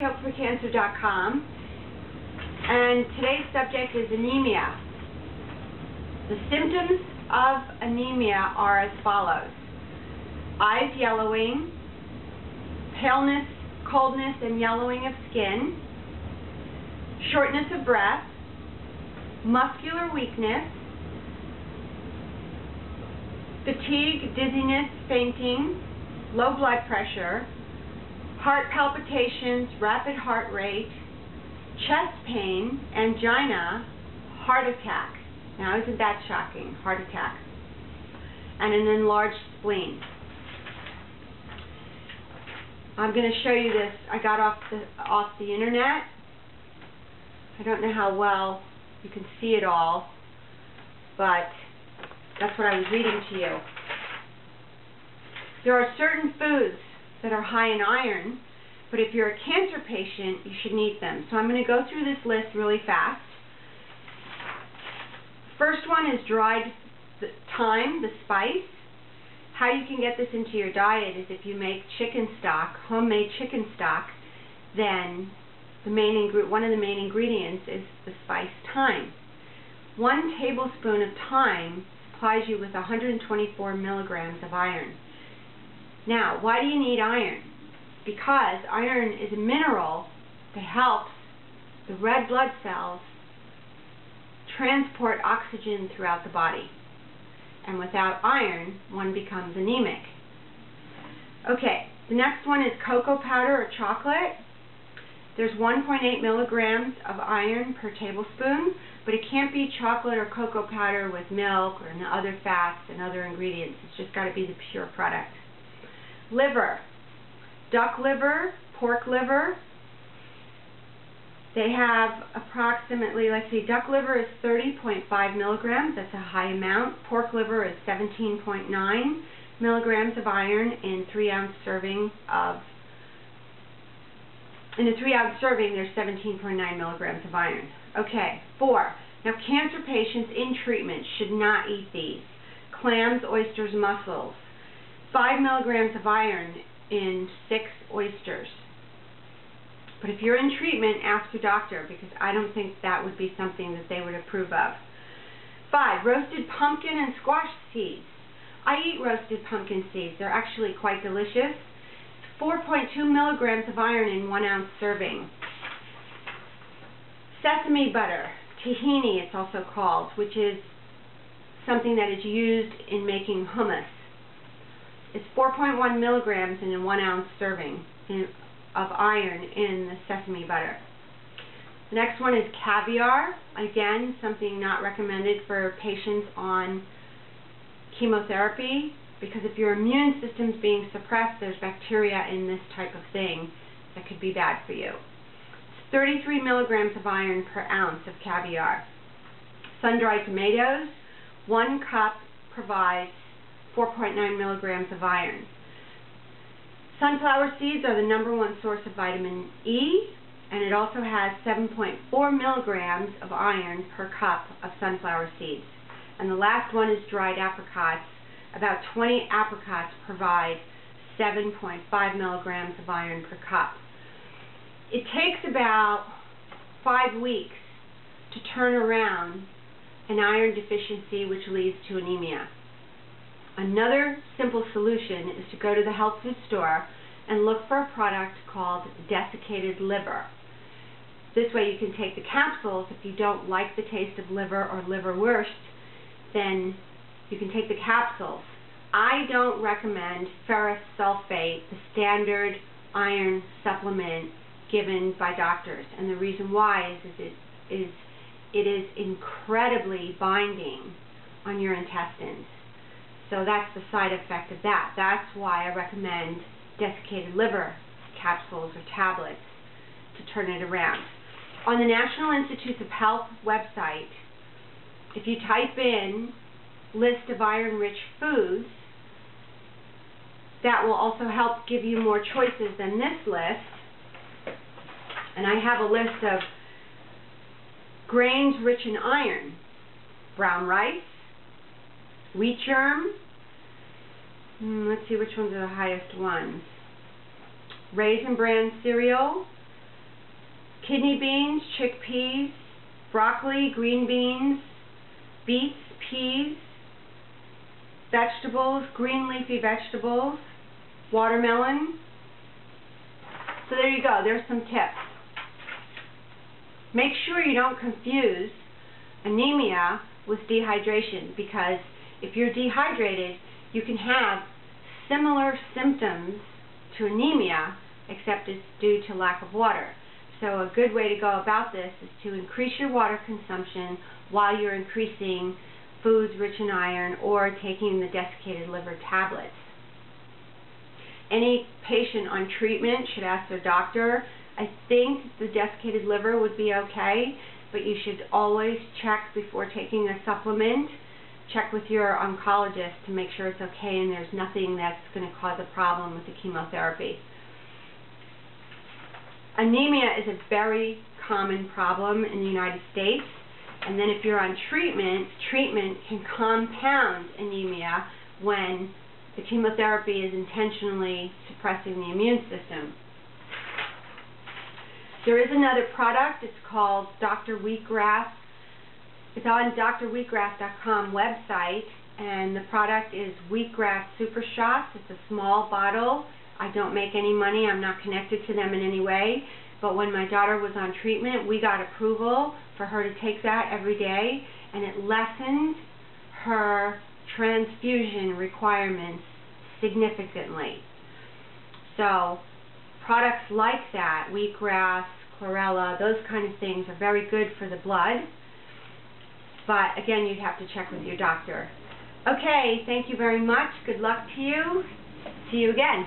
HopeForCancer.com, and today's subject is anemia. The symptoms of anemia are as follows: eyes yellowing, paleness, coldness, and yellowing of skin, shortness of breath, muscular weakness, fatigue, dizziness, fainting, low blood pressure, heart palpitations, rapid heart rate, chest pain, angina, heart attack. Now, isn't that shocking? Heart attack. And an enlarged spleen. I'm going to show you this. I got off the internet. I don't know how well you can see it all, but that's what I was reading to you. There are certain foods that are high in iron, but if you're a cancer patient, you should eat them. So I'm going to go through this list really fast. First one is dried thyme, the spice. How you can get this into your diet is if you make chicken stock, homemade chicken stock, then one of the main ingredients is the spice thyme. 1 tablespoon of thyme supplies you with 124 milligrams of iron. Now, why do you need iron? Because iron is a mineral that helps the red blood cells transport oxygen throughout the body. And without iron, one becomes anemic. Okay, the next one is cocoa powder or chocolate. There's 1.8 milligrams of iron per tablespoon, but it can't be chocolate or cocoa powder with milk or other fats and other ingredients. It's just got to be the pure product. Liver, duck liver, pork liver. They have approximately, let's see, duck liver is 30.5 milligrams. That's a high amount. Pork liver is 17.9 milligrams of iron in 3-ounce serving of. In a 3-ounce serving, there's 17.9 milligrams of iron. Okay, 4. Now, cancer patients in treatment should not eat these. Clams, oysters, mussels. 5 milligrams of iron in 6 oysters. But if you're in treatment, ask your doctor, because I don't think that would be something that they would approve of. 5. Roasted pumpkin and squash seeds. I eat roasted pumpkin seeds. They're actually quite delicious. 4.2 milligrams of iron in 1-ounce serving. Sesame butter, tahini it's also called, which is something that is used in making hummus. It's 4.1 milligrams in a 1-ounce serving of iron in the sesame butter. The next one is caviar. Again, something not recommended for patients on chemotherapy, because if your immune system's being suppressed, there's bacteria in this type of thing that could be bad for you. It's 33 milligrams of iron per ounce of caviar. Sun-dried tomatoes, 1 cup provides 4.9 milligrams of iron. Sunflower seeds are the #1 source of vitamin E, and it also has 7.4 milligrams of iron per cup of sunflower seeds. And the last one is dried apricots. About 20 apricots provide 7.5 milligrams of iron per cup. It takes about 5 weeks to turn around an iron deficiency, which leads to anemia. Another simple solution is to go to the health food store and look for a product called desiccated liver. This way you can take the capsules. If you don't like the taste of liver or liverwurst, then you can take the capsules. I don't recommend ferrous sulfate, the standard iron supplement given by doctors. And the reason why is it is incredibly binding on your intestines. So that's the side effect of that. That's why I recommend desiccated liver capsules or tablets to turn it around. On the National Institutes of Health website, if you type in list of iron-rich foods, that will also help give you more choices than this list. And I have a list of grains rich in iron: brown rice, wheat germ. Let's see which ones are the highest ones. Raisin Bran cereal, kidney beans, chickpeas, broccoli, green beans, beets, peas, vegetables, green leafy vegetables, watermelon. So there you go, there's some tips. Make sure you don't confuse anemia with dehydration, because if you're dehydrated, you can have similar symptoms to anemia, except it's due to lack of water. So a good way to go about this is to increase your water consumption while you're increasing foods rich in iron or taking the desiccated liver tablets. Any patient on treatment should ask their doctor. I think the desiccated liver would be okay, but you should always check before taking a supplement. Check with your oncologist to make sure it's okay and there's nothing that's going to cause a problem with the chemotherapy. Anemia is a very common problem in the United States, and then if you're on treatment, treatment can compound anemia when the chemotherapy is intentionally suppressing the immune system. There is another product. It's called Dr. Wheatgrass. It's on drwheatgrass.com website, and the product is Wheatgrass Super Shots. It's a small bottle. I don't make any money. I'm not connected to them in any way. But when my daughter was on treatment, we got approval for her to take that every day, and it lessened her transfusion requirements significantly. So products like that, wheatgrass, chlorella, those kind of things are very good for the blood. But again, you'd have to check with your doctor. Okay, thank you very much. Good luck to you. See you again.